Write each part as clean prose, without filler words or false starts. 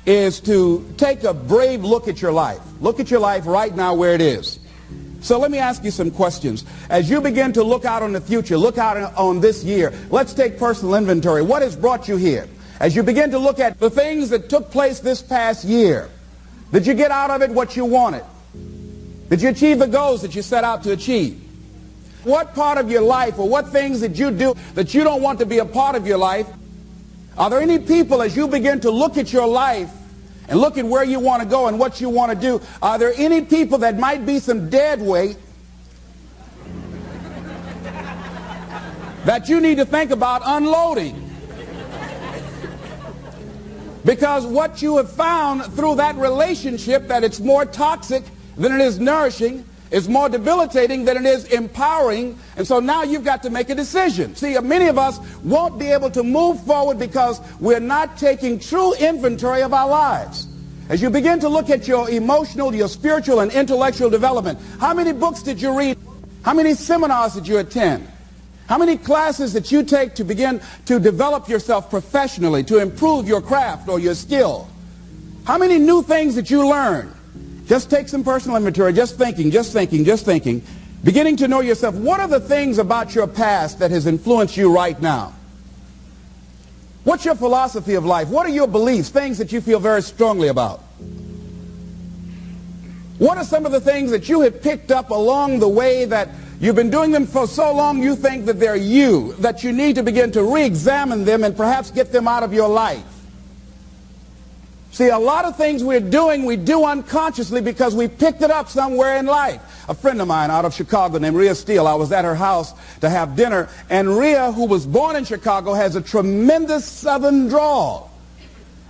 is to take a brave look at your life. Look at your life right now where it is. So let me ask you some questions. As you begin to look out on the future, look out on this year, let's take personal inventory. What has brought you here? As you begin to look at the things that took place this past year, did you get out of it what you wanted? Did you achieve the goals that you set out to achieve? What part of your life or what things did you do that you don't want to be a part of your life? Are there any people, as you begin to look at your life and look at where you want to go and what you want to do, are there any people that might be some dead weight that you need to think about unloading? Because what you have found through that relationship, that it's more toxic than it is nourishing, is more debilitating than it is empowering, and so now you've got to make a decision. See, many of us won't be able to move forward because we're not taking true inventory of our lives. As you begin to look at your emotional, your spiritual, and intellectual development, how many books did you read? How many seminars did you attend? How many classes that you take to begin to develop yourself professionally, to improve your craft or your skill? How many new things that you learn? Just take some personal inventory, just thinking, beginning to know yourself. What are the things about your past that has influenced you right now? What's your philosophy of life? What are your beliefs, things that you feel very strongly about? What are some of the things that you have picked up along the way that you've been doing them for so long you think that they're you, that you need to begin to re-examine them and perhaps get them out of your life? See, a lot of things we're doing, we do unconsciously because we picked it up somewhere in life. A friend of mine out of Chicago named Rhea Steele, I was at her house to have dinner, and Rhea, who was born in Chicago, has a tremendous southern drawl.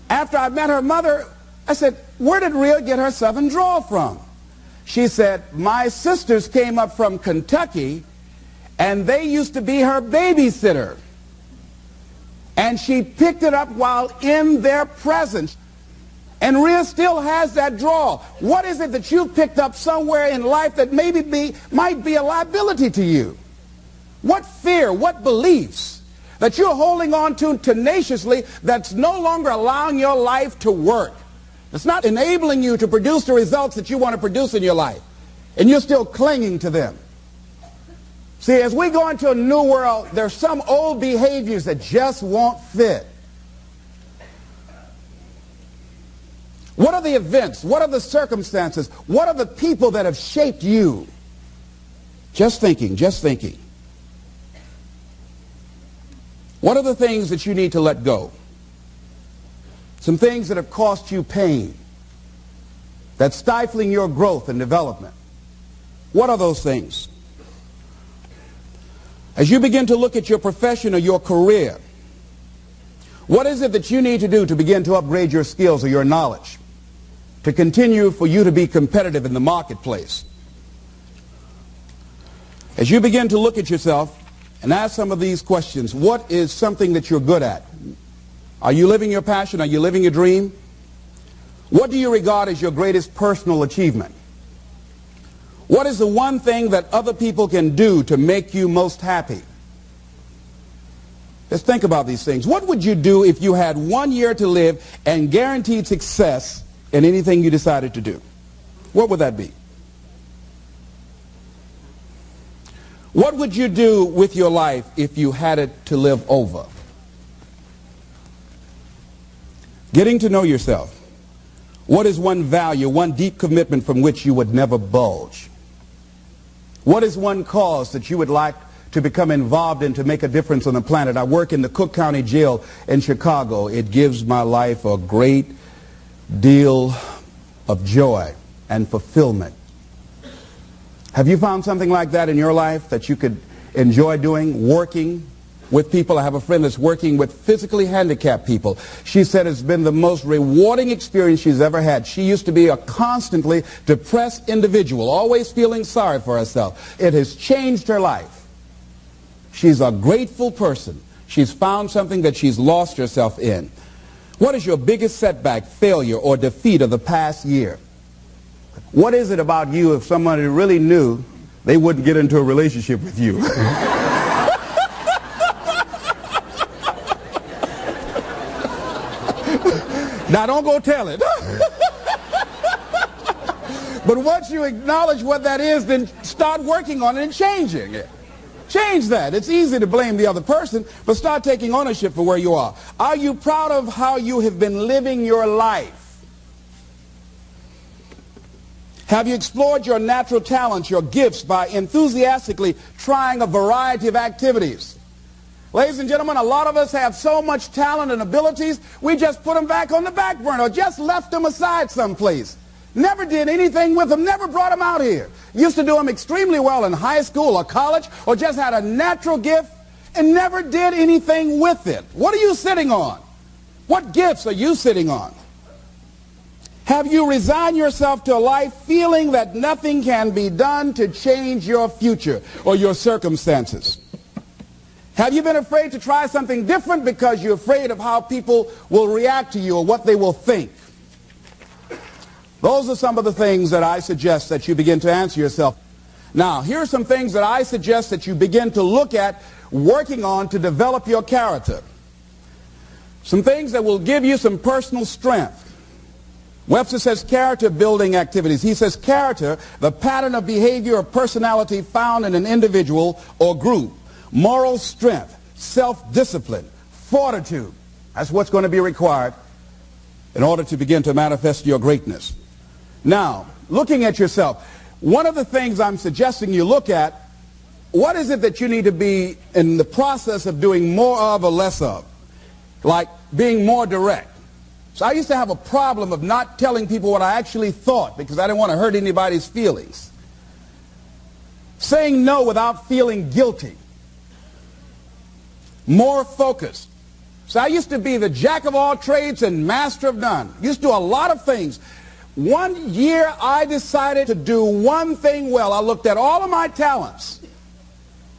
After I met her mother, I said, where did Rhea get her southern drawl from? She said, my sisters came up from Kentucky, and they used to be her babysitter. And she picked it up while in their presence. And Rhea still has that drawl. What is it that you've picked up somewhere in life that might be a liability to you? What fear, what beliefs that you're holding on to tenaciously that's no longer allowing your life to work? It's not enabling you to produce the results that you want to produce in your life. And you're still clinging to them. See, as we go into a new world, there's some old behaviors that just won't fit. What are the events? What are the circumstances? What are the people that have shaped you? Just thinking. What are the things that you need to let go? Some things that have cost you pain, that's stifling your growth and development. What are those things? As you begin to look at your profession or your career, what is it that you need to do to begin to upgrade your skills or your knowledge, to continue for you to be competitive in the marketplace? As you begin to look at yourself and ask some of these questions, what is something that you're good at? Are you living your passion? Are you living your dream? What do you regard as your greatest personal achievement? What is the one thing that other people can do to make you most happy? Just think about these things. What would you do if you had 1 year to live and guaranteed success in anything you decided to do? What would that be? What would you do with your life if you had it to live over? Getting to know yourself. What is one value, one deep commitment from which you would never budge? What is one cause that you would like to become involved in to make a difference on the planet? I work in the Cook County Jail in Chicago. It gives my life a great deal of joy and fulfillment. Have you found something like that in your life that you could enjoy doing, working with people? I have a friend that's working with physically handicapped people. She said it's been the most rewarding experience she's ever had. She used to be a constantly depressed individual, always feeling sorry for herself. It has changed her life. She's a grateful person. She's found something that she's lost herself in. What is your biggest setback, failure, or defeat of the past year? What is it about you, if somebody really knew, they wouldn't get into a relationship with you? Now don't go tell it. But once you acknowledge what that is, then start working on it and changing it. Change that. It's easy to blame the other person, but start taking ownership for where you are. Are you proud of how you have been living your life? Have you explored your natural talents, your gifts, by enthusiastically trying a variety of activities? Ladies and gentlemen, a lot of us have so much talent and abilities, we just put them back on the back burner or just left them aside someplace. Never did anything with them, never brought them out here. Used to do them extremely well in high school or college, or just had a natural gift and never did anything with it. What are you sitting on? What gifts are you sitting on? Have you resigned yourself to a life feeling that nothing can be done to change your future or your circumstances? Have you been afraid to try something different because you're afraid of how people will react to you or what they will think? Those are some of the things that I suggest that you begin to answer yourself. Now, here are some things that I suggest that you begin to look at working on to develop your character. Some things that will give you some personal strength. Webster says character building activities. He says character, the pattern of behavior or personality found in an individual or group. Moral strength, self-discipline, fortitude. That's what's going to be required in order to begin to manifest your greatness. Now, looking at yourself, one of the things I'm suggesting you look at, what is it that you need to be in the process of doing more of or less of? Like being more direct. So I used to have a problem of not telling people what I actually thought because I didn't want to hurt anybody's feelings. Saying no without feeling guilty. More focused. So I used to be the jack of all trades and master of none. Used to do a lot of things. One year I decided to do one thing well. I looked at all of my talents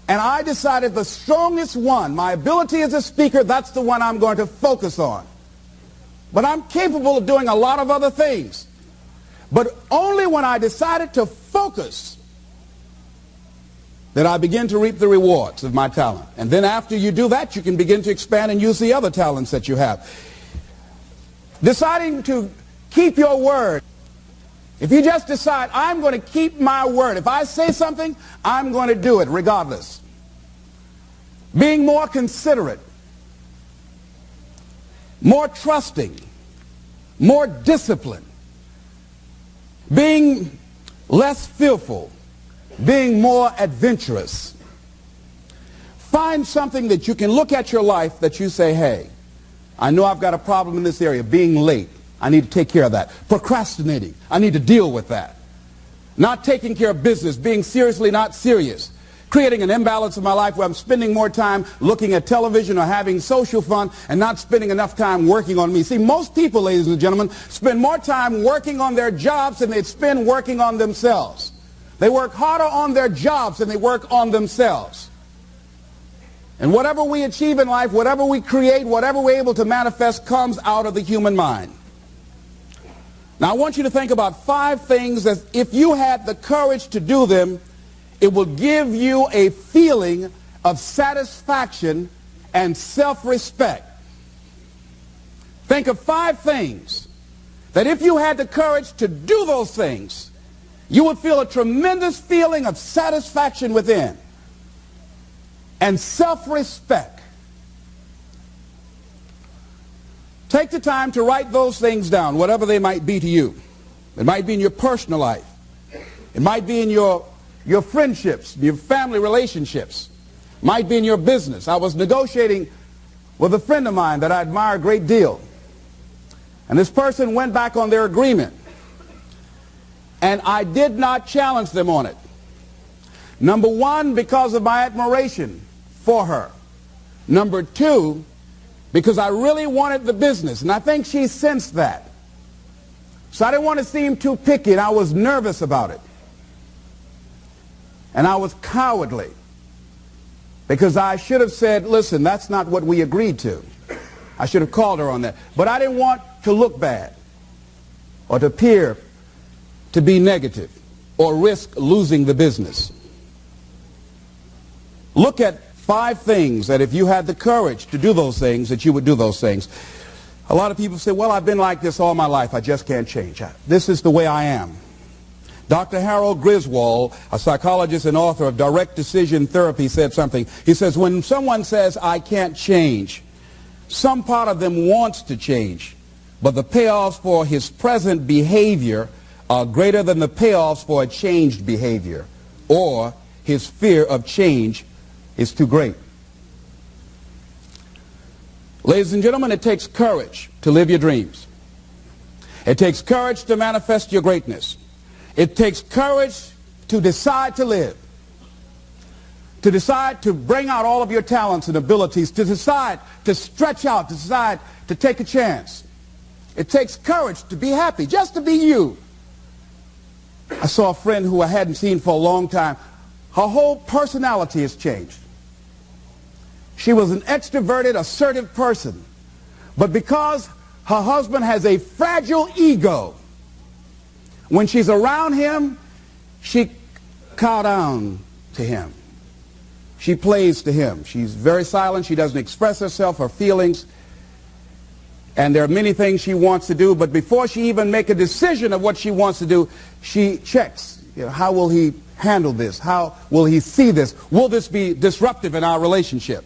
and I decided the strongest one, my ability as a speaker, that's the one I'm going to focus on. But I'm capable of doing a lot of other things. But only when I decided to focus did I begin to reap the rewards of my talent. And then after you do that, you can begin to expand and use the other talents that you have. Deciding to keep your word. If you just decide, I'm going to keep my word. If I say something, I'm going to do it regardless. Being more considerate. More trusting, more disciplined, being less fearful, being more adventurous. Find something that you can look at your life that you say, hey, I know I've got a problem in this area, being late. I need to take care of that. Procrastinating, I need to deal with that. Not taking care of business, being seriously not serious. Creating an imbalance in my life where I'm spending more time looking at television or having social fun and not spending enough time working on me. See, most people, ladies and gentlemen, spend more time working on their jobs than they spend working on themselves. They work harder on their jobs than they work on themselves. And whatever we achieve in life, whatever we create, whatever we're able to manifest comes out of the human mind. Now, I want you to think about 5 things that if you had the courage to do them, it will give you a feeling of satisfaction and self-respect. Think of 5 things that if you had the courage to do those things, you would feel a tremendous feeling of satisfaction within and self-respect. Take the time to write those things down, whatever they might be to you. It might be in your personal life. It might be in your friendships, your family relationships. Might be in your business. I was negotiating with a friend of mine that I admire a great deal. And this person went back on their agreement. And I did not challenge them on it. Number 1, because of my admiration for her. Number 2, because I really wanted the business. And I think she sensed that. So I didn't want to seem too picky, and I was nervous about it. And I was cowardly because I should have said, listen, that's not what we agreed to. I should have called her on that. But I didn't want to look bad or to appear to be negative or risk losing the business. Look at 5 things that if you had the courage to do those things, that you would do those things. A lot of people say, well, I've been like this all my life. I just can't change. This is the way I am. Dr. Harold Griswold, a psychologist and author of Direct Decision Therapy, said something. He says, when someone says, I can't change, some part of them wants to change, but the payoffs for his present behavior are greater than the payoffs for a changed behavior, or his fear of change is too great. Ladies and gentlemen, it takes courage to live your dreams. It takes courage to manifest your greatness. It takes courage to decide to live, to decide to bring out all of your talents and abilities, to decide to stretch out, to decide to take a chance. It takes courage to be happy, just to be you. I saw a friend who I hadn't seen for a long time. Her whole personality has changed. She was an extroverted, assertive person. But because her husband has a fragile ego, when she's around him, she cows down to him. She plays to him. She's very silent. She doesn't express herself, her feelings. And there are many things she wants to do, but before she even makes a decision of what she wants to do, she checks. How will he handle this? How will he see this? Will this be disruptive in our relationship?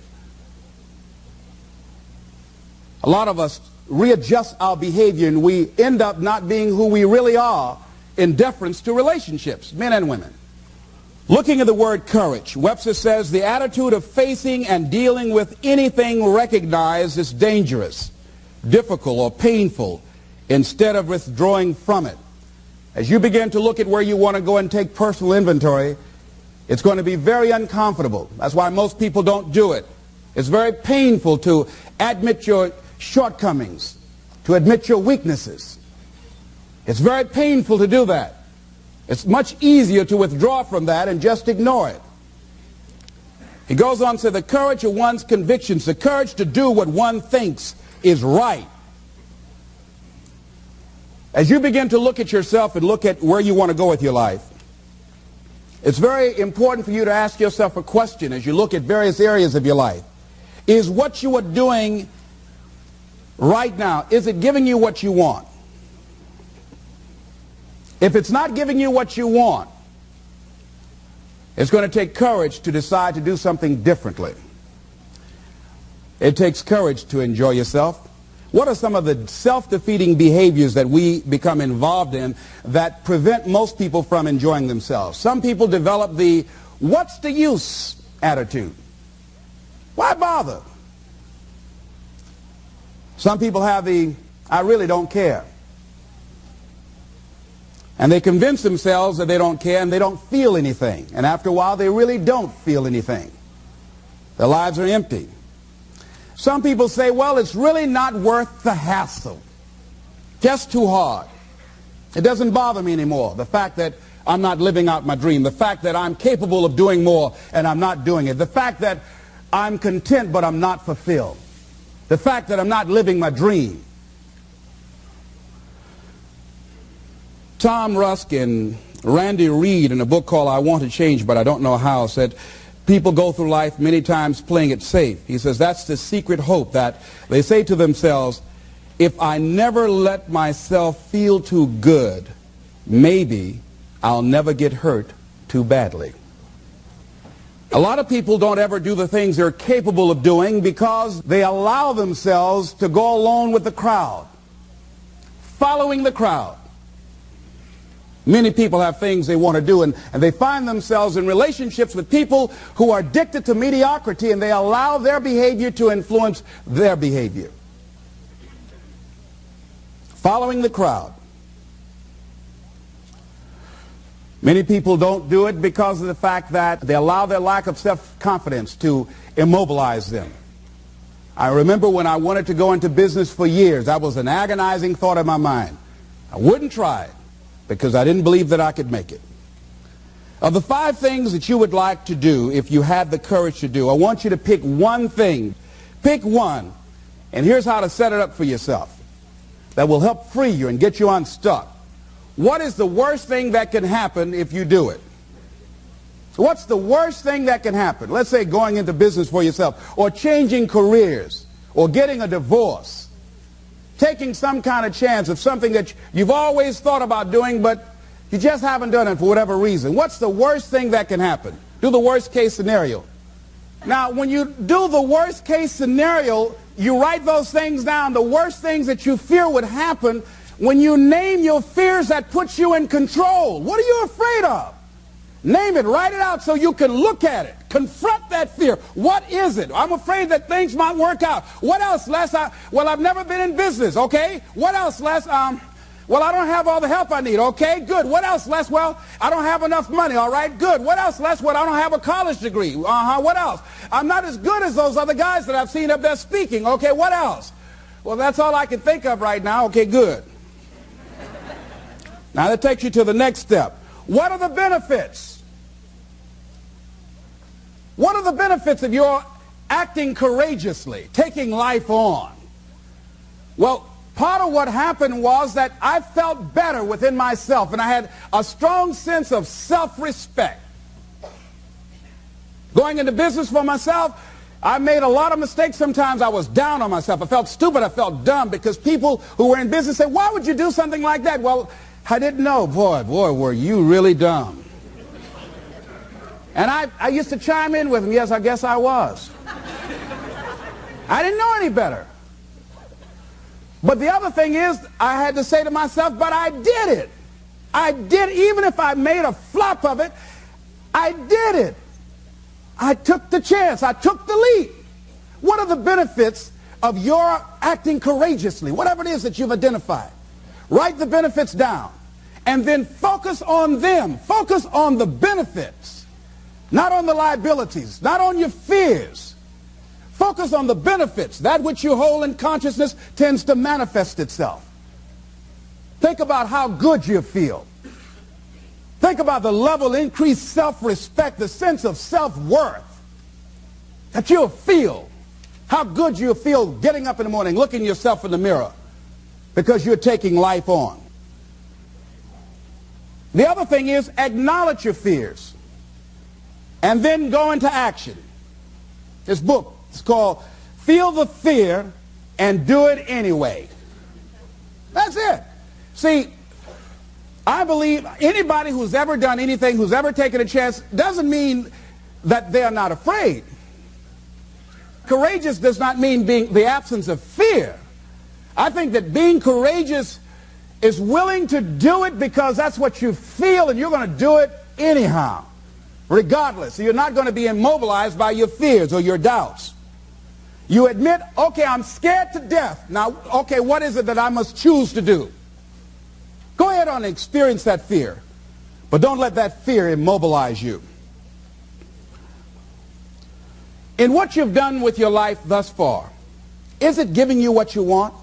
A lot of us readjust our behavior and we end up not being who we really are in deference to relationships, men and women. Looking at the word courage, Webster says the attitude of facing and dealing with anything recognized as dangerous, difficult, or painful instead of withdrawing from it. As you begin to look at where you want to go and take personal inventory, it's going to be very uncomfortable. That's why most people don't do it. It's very painful to admit your shortcomings, to admit your weaknesses. It's very painful to do that. It's much easier to withdraw from that and just ignore it. He goes on to say the courage of one's convictions, the courage to do what one thinks is right. As you begin to look at yourself and look at where you want to go with your life, it's very important for you to ask yourself a question as you look at various areas of your life. Is what you are doing right now, is it giving you what you want? If it's not giving you what you want, it's going to take courage to decide to do something differently. It takes courage to enjoy yourself. What are some of the self-defeating behaviors that we become involved in that prevent most people from enjoying themselves? Some people develop the "what's the use" attitude. Why bother? Some people have the "I really don't care." And they convince themselves that they don't care and they don't feel anything. And after a while, they really don't feel anything. Their lives are empty. Some people say, well, it's really not worth the hassle. Just too hard. It doesn't bother me anymore. The fact that I'm not living out my dream. The fact that I'm capable of doing more and I'm not doing it. The fact that I'm content but I'm not fulfilled. The fact that I'm not living my dream. Tom Rusk and Randy Reed in a book called I Want to Change But I Don't Know How said, people go through life many times playing it safe. He says that's the secret hope, that they say to themselves, if I never let myself feel too good, maybe I'll never get hurt too badly. A lot of people don't ever do the things they're capable of doing because they allow themselves to go along with the crowd, following the crowd. Many people have things they want to do, and they find themselves in relationships with people who are addicted to mediocrity, and they allow their behavior to influence their behavior. Following the crowd. Many people don't do it because of the fact that they allow their lack of self-confidence to immobilize them. I remember when I wanted to go into business for years, that was an agonizing thought in my mind. I wouldn't try it, because I didn't believe that I could make it. Of the 5 things that you would like to do if you had the courage to do, I want you to pick one thing. Pick one. And here's how to set it up for yourself that will help free you and get you unstuck. What is the worst thing that can happen if you do it? What's the worst thing that can happen? Let's say going into business for yourself, or changing careers, or getting a divorce. taking some kind of chance of something that you've always thought about doing, but you just haven't done it for whatever reason. What's the worst thing that can happen? Do the worst case scenario. Now, when you do the worst case scenario, you write those things down, the worst things that you fear would happen. When you name your fears, that puts you in control. What are you afraid of? Name it, write it out so you can look at it. Confront that fear. What is it? I'm afraid that things might work out. What else, Les? Well, I've never been in business, okay? What else, Les? Well, I don't have all the help I need, okay? Good. What else, Les? Well, I don't have enough money, all right? Good. What else, Les? Well, I don't have a college degree. What else? I'm not as good as those other guys that I've seen up there speaking, okay? What else? Well, that's all I can think of right now, okay? Good. Now, that takes you to the next step. What are the benefits? What are the benefits of your acting courageously, taking life on? Well, part of what happened was that I felt better within myself, and I had a strong sense of self-respect. Going into business for myself, I made a lot of mistakes. Sometimes I was down on myself. I felt stupid. I felt dumb because people who were in business said, why would you do something like that? Well, I didn't know. Boy, were you really dumb. And I used to chime in with them. Yes, I guess I was. I didn't know any better. But the other thing is, I had to say to myself, but I did it. I did, even if I made a flop of it, I did it. I took the chance. I took the leap. What are the benefits of your acting courageously? Whatever it is that you've identified. Write the benefits down. And then focus on them. Focus on the benefits. Not on the liabilities. Not on your fears. Focus on the benefits. That which you hold in consciousness tends to manifest itself. Think about how good you feel. Think about the level of increased self-respect, the sense of self-worth that you'll feel. How good you'll feel getting up in the morning, looking yourself in the mirror because you're taking life on. The other thing is acknowledge your fears and then go into action. This book is called Feel the Fear and Do It Anyway. That's it. See, I believe anybody who's ever done anything, who's ever taken a chance, doesn't mean that they're not afraid. Courageous does not mean being the absence of fear. I think that being courageous is willing to do it because that's what you feel, and you're going to do it anyhow, regardless. You're not going to be immobilized by your fears or your doubts. You admit, okay, I'm scared to death. Now, okay, what is it that I must choose to do? Go ahead and experience that fear, but don't let that fear immobilize you. In what you've done with your life thus far, is it giving you what you want?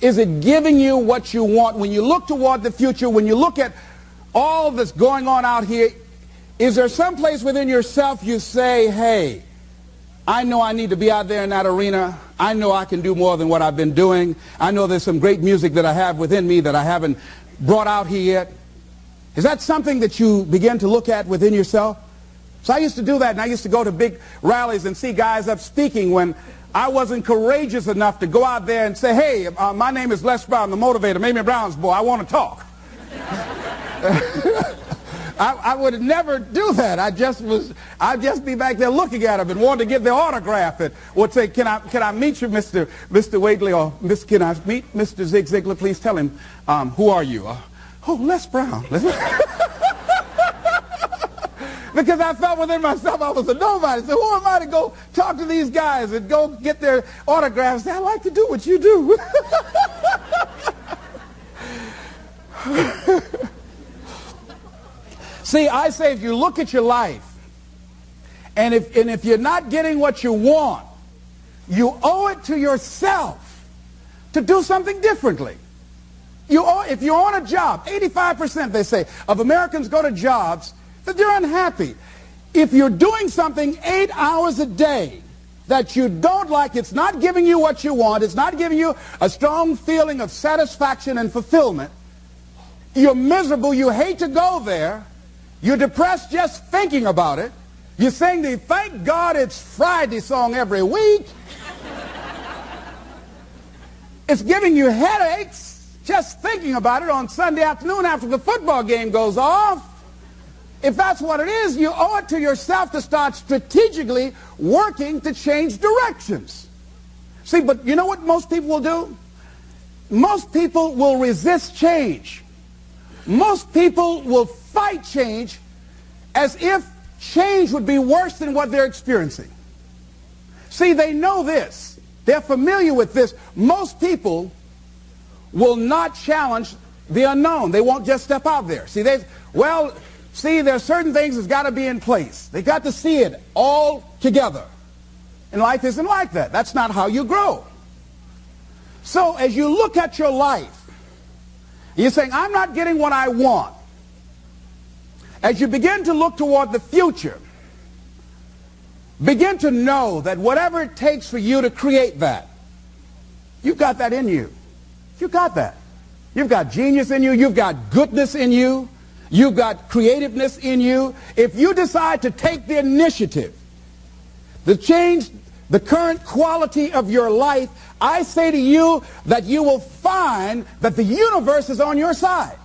Is it giving you what you want? When you look toward the future, when you look at all that's going on out here, is there some place within yourself you say, hey, I know I need to be out there in that arena. I know I can do more than what I've been doing. I know there's some great music that I have within me that I haven't brought out here yet. Is that something that you begin to look at within yourself? So I used to do that, and I used to go to big rallies and see guys up speaking when I wasn't courageous enough to go out there and say, hey, my name is Les Brown, the motivator, Mamie Brown's boy, I want to talk. I would never do that. I'd just be back there looking at them and wanting to get their autograph and would say, can I meet you, Mr. Waitley, or can I meet Mr. Zig Ziglar? Please tell him, who are you? Oh, Les Brown. Because I felt within myself I was a nobody. So who am I to go talk to these guys and go get their autographs? I like to do what you do. See, I say if you look at your life, and if you're not getting what you want, you owe it to yourself to do something differently. If you're on a job, 85%, they say, of Americans go to jobs that they're unhappy. If you're doing something 8 hours a day that you don't like, it's not giving you what you want, it's not giving you a strong feeling of satisfaction and fulfillment, you're miserable, you hate to go there, you're depressed just thinking about it, you sing the "Thank God It's Friday" song every week, It's giving you headaches just thinking about it on Sunday afternoon after the football game goes off. If that's what it is, you owe it to yourself to start strategically working to change directions. See, but you know what most people will do? Most people will resist change. Most people will fight change as if change would be worse than what they're experiencing. See, they know this. They're familiar with this. Most people will not challenge the unknown. They won't just step out there. See, there's certain things that's got to be in place. They got to see it all together. And life isn't like that. That's not how you grow. So as you look at your life, you're saying, I'm not getting what I want. As you begin to look toward the future, begin to know that whatever it takes for you to create that, you've got that in you. You've got that. You've got genius in you. You've got goodness in you. You've got creativeness in you. If you decide to take the initiative to change the current quality of your life, I say to you that you will find that the universe is on your side.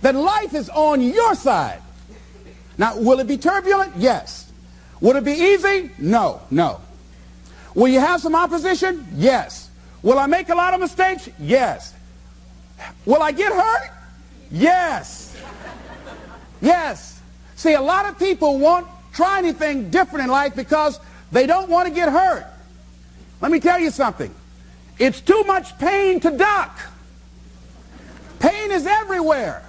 That life is on your side. Now, will it be turbulent? Yes. Will it be easy? No, no. Will you have some opposition? Yes. Will I make a lot of mistakes? Yes. Will I get hurt? Yes. Yes. See, a lot of people won't try anything different in life because they don't want to get hurt. Let me tell you something. It's too much pain to duck. Pain is everywhere.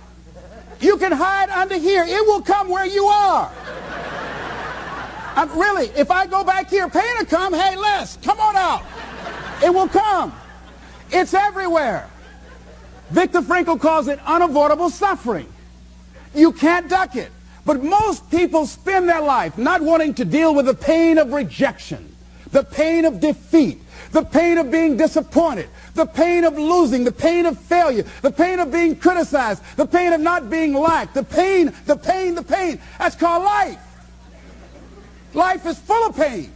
You can hide under here. It will come where you are. Really, if I go back here, pain will come. Hey, Les, come on out. It will come. It's everywhere. Viktor Frankl calls it unavoidable suffering. You can't duck it. But most people spend their life not wanting to deal with the pain of rejection, the pain of defeat, the pain of being disappointed, the pain of losing, the pain of failure, the pain of being criticized, the pain of not being liked, the pain. That's called life. Life is full of pain.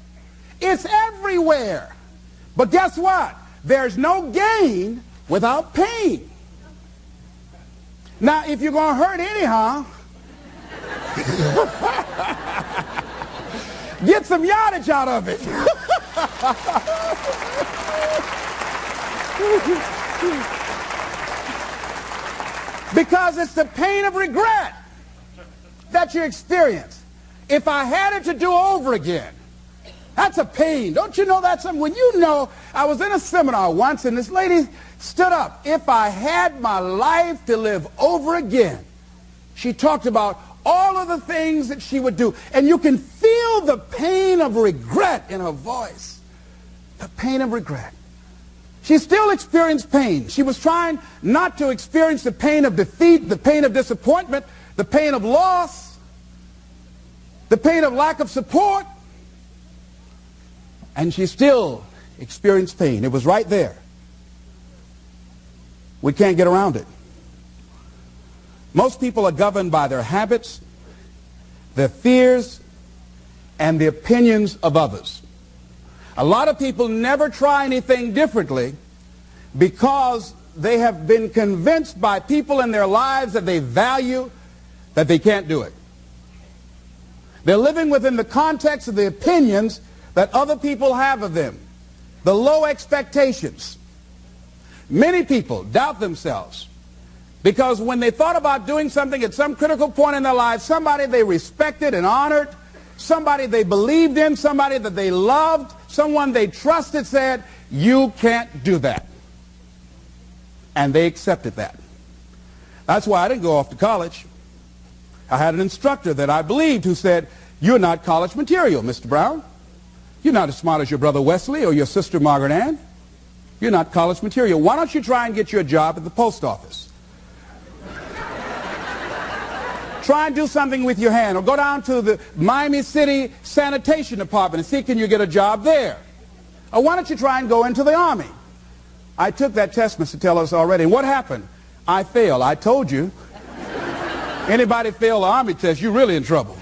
It's everywhere. But guess what? There's no gain without pain. Now, if you're going to hurt anyhow, get some yardage out of it. Because it's the pain of regret that you experience. If I had it to do over again, that's a pain. Don't you know that's something? When you know, I was in a seminar once and this lady stood up. If I had my life to live over again, she talked about all of the things that she would do. And you can feel the pain of regret in her voice. The pain of regret. She still experienced pain. She was trying not to experience the pain of defeat, the pain of disappointment, the pain of loss, the pain of lack of support. And she still experienced pain. It was right there. We can't get around it. Most people are governed by their habits, their fears, and the opinions of others. A lot of people never try anything differently because they have been convinced by people in their lives that they value that they can't do it. They're living within the context of the opinions that other people have of them, the low expectations. Many people doubt themselves because when they thought about doing something at some critical point in their lives, somebody they respected and honored, somebody they believed in, somebody that they loved, someone they trusted said, you can't do that. And they accepted that. That's why I didn't go off to college. I had an instructor that I believed who said, you're not college material, Mr. Brown. You're not as smart as your brother Wesley or your sister Margaret Ann. You're not college material. Why don't you try and get you a job at the post office? Try and do something with your hand, or go down to the Miami City Sanitation Department and see can you get a job there. Or why don't you try and go into the Army? I took that test, Mr. Tellers, already. And what happened? I failed. I told you. Anybody fail the Army test, you're really in trouble.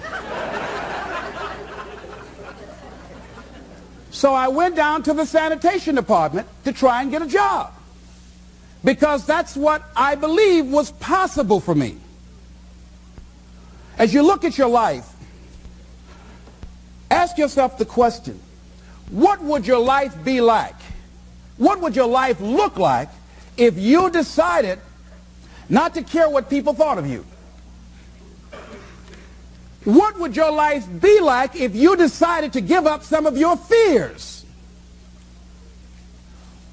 So I went down to the sanitation department to try and get a job. because that's what I believe was possible for me. As you look at your life, ask yourself the question, what would your life be like? What would your life look like if you decided not to care what people thought of you? What would your life be like if you decided to give up some of your fears?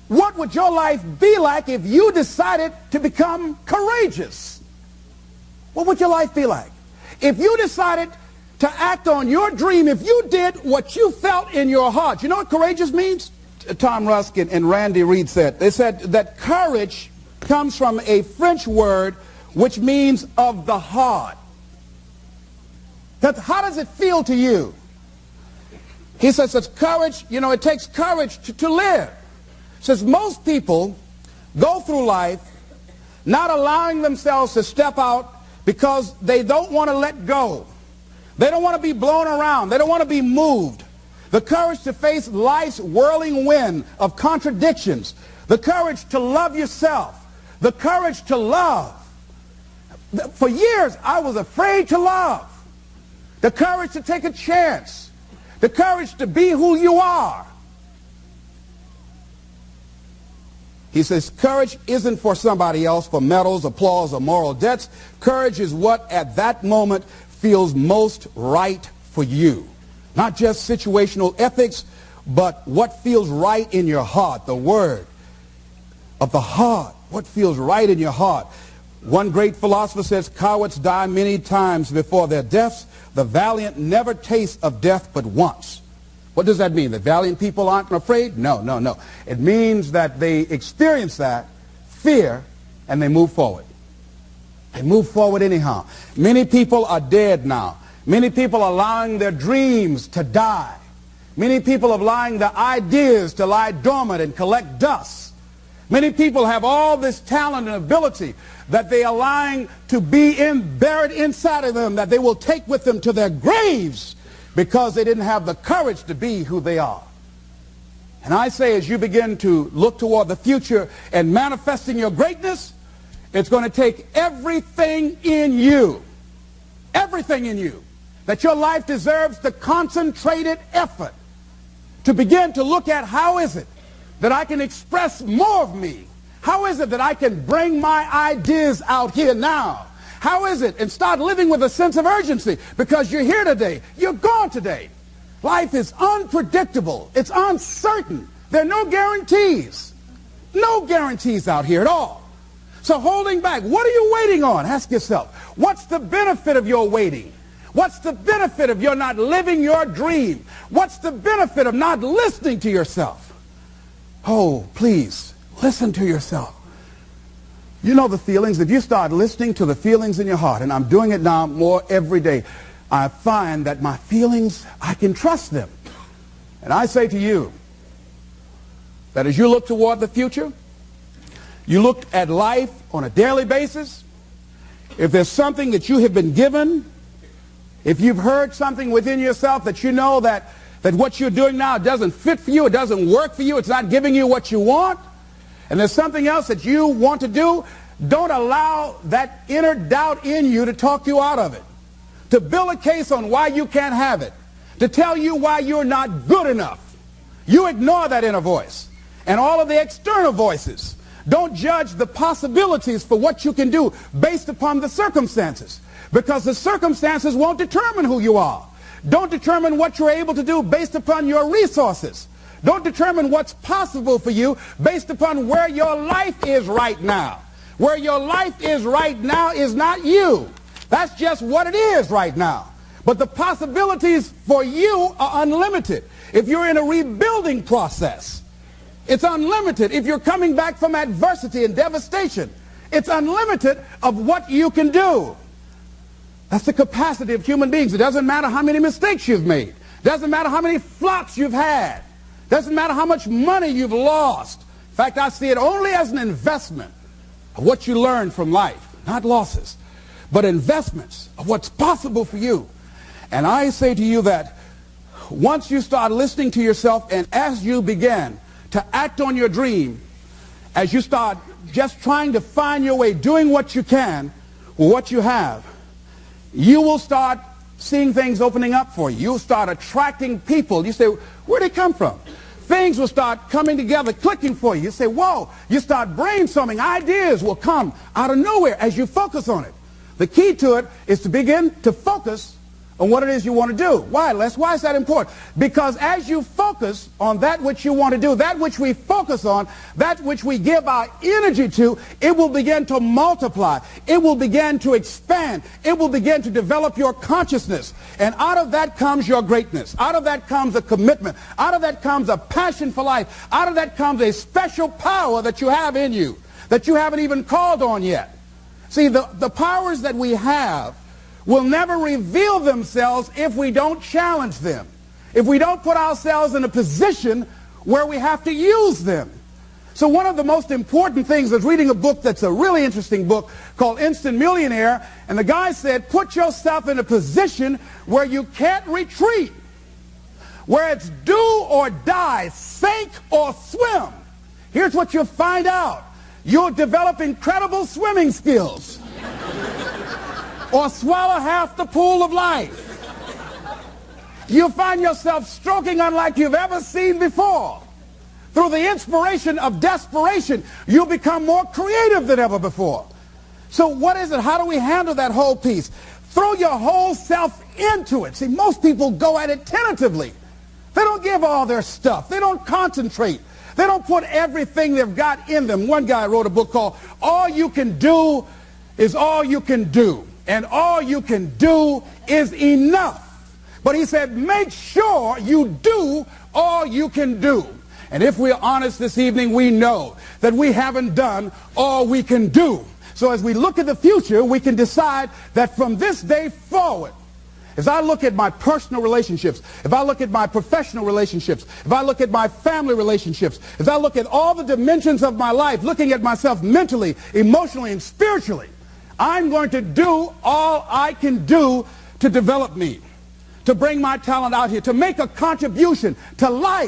What would your life be like if you decided to become courageous? What would your life be like? If you decided to act on your dream, if you did what you felt in your heart. You know what courageous means? Tom Rusk and Randy Reed said. They said that courage comes from a French word which means of the heart. How does it feel to you? He says it's courage, you know, it takes courage to live. Says most people go through life not allowing themselves to step out because they don't want to let go. They don't want to be blown around. They don't want to be moved. The courage to face life's whirling wind of contradictions. The courage to love yourself. The courage to love. For years, I was afraid to love. The courage to take a chance. The courage to be who you are. He says courage isn't for somebody else, for medals, applause, or moral debts. Courage is what at that moment feels most right for you. Not just situational ethics, but what feels right in your heart. The word of the heart. What feels right in your heart. One great philosopher says, cowards die many times before their deaths. The valiant never taste of death but once. What does that mean? The valiant people aren't afraid? No, no, no. It means that they experience that fear and they move forward. They move forward anyhow. Many people are dead now. Many people are allowing their dreams to die. Many people are allowing their ideas to lie dormant and collect dust. Many people have all this talent and ability that they are allowing to be buried inside of them, that they will take with them to their graves because they didn't have the courage to be who they are. And I say, as you begin to look toward the future and manifesting your greatness, it's going to take everything in you, that your life deserves the concentrated effort to begin to look at how is it that I can express more of me? How is it that I can bring my ideas out here now? How is it? And start living with a sense of urgency, because you're here today, you're gone today. Life is unpredictable. It's uncertain. There are no guarantees. No guarantees out here at all. So holding back, what are you waiting on? Ask yourself, what's the benefit of your waiting? What's the benefit of your not living your dream? What's the benefit of not listening to yourself? Oh, please, listen to yourself. You know the feelings. If you start listening to the feelings in your heart, and I'm doing it now more every day, I find that my feelings, I can trust them. And I say to you that as you look toward the future, you look at life on a daily basis, if there's something that you have been given, if you've heard something within yourself that you know that what you're doing now doesn't fit for you, it doesn't work for you, it's not giving you what you want, and there's something else that you want to do, don't allow that inner doubt in you to talk you out of it, to build a case on why you can't have it, to tell you why you're not good enough. You ignore that inner voice and all of the external voices. Don't judge the possibilities for what you can do based upon the circumstances, because the circumstances won't determine who you are. Don't determine what you're able to do based upon your resources. Don't determine what's possible for you based upon where your life is right now. Where your life is right now is not you. That's just what it is right now. But the possibilities for you are unlimited. If you're in a rebuilding process, it's unlimited. If you're coming back from adversity and devastation, it's unlimited of what you can do. That's the capacity of human beings. It doesn't matter how many mistakes you've made. It doesn't matter how many flops you've had. It doesn't matter how much money you've lost. In fact, I see it only as an investment of what you learn from life. Not losses, but investments of what's possible for you. And I say to you that once you start listening to yourself, and as you begin to act on your dream, as you start just trying to find your way, doing what you can with what you have, you will start seeing things opening up for you. You'll start attracting people. You say, where'd they come from? Things will start coming together, clicking for you. You say, whoa. You start brainstorming. Ideas will come out of nowhere as you focus on it. The key to it is to begin to focus on what it is you want to do. Why, Les? Why is that important? Because as you focus on that which you want to do, that which we focus on, that which we give our energy to, it will begin to multiply. It will begin to expand. It will begin to develop your consciousness. And out of that comes your greatness. Out of that comes a commitment. Out of that comes a passion for life. Out of that comes a special power that you have in you that you haven't even called on yet. See, the powers that we have will never reveal themselves if we don't challenge them, if we don't put ourselves in a position where we have to use them. So one of the most important things is reading a book that's a really interesting book called Instant Millionaire, and the guy said, put yourself in a position where you can't retreat, where it's do or die, sink or swim. Here's what you'll find out. You'll develop incredible swimming skills. Or swallow half the pool of life. You'll find yourself stroking unlike you've ever seen before. Through the inspiration of desperation, you'll become more creative than ever before. So what is it? How do we handle that whole piece? Throw your whole self into it. See, most people go at it tentatively. They don't give all their stuff. They don't concentrate. They don't put everything they've got in them. One guy wrote a book called All You Can Do Is All You Can Do. And all you can do is enough. But he said, make sure you do all you can do. And if we're honest this evening, we know that we haven't done all we can do. So as we look at the future, we can decide that from this day forward, as I look at my personal relationships, if I look at my professional relationships, if I look at my family relationships, as I look at all the dimensions of my life, looking at myself mentally, emotionally, and spiritually, I'm going to do all I can do to develop me, to bring my talent out here, to make a contribution to life.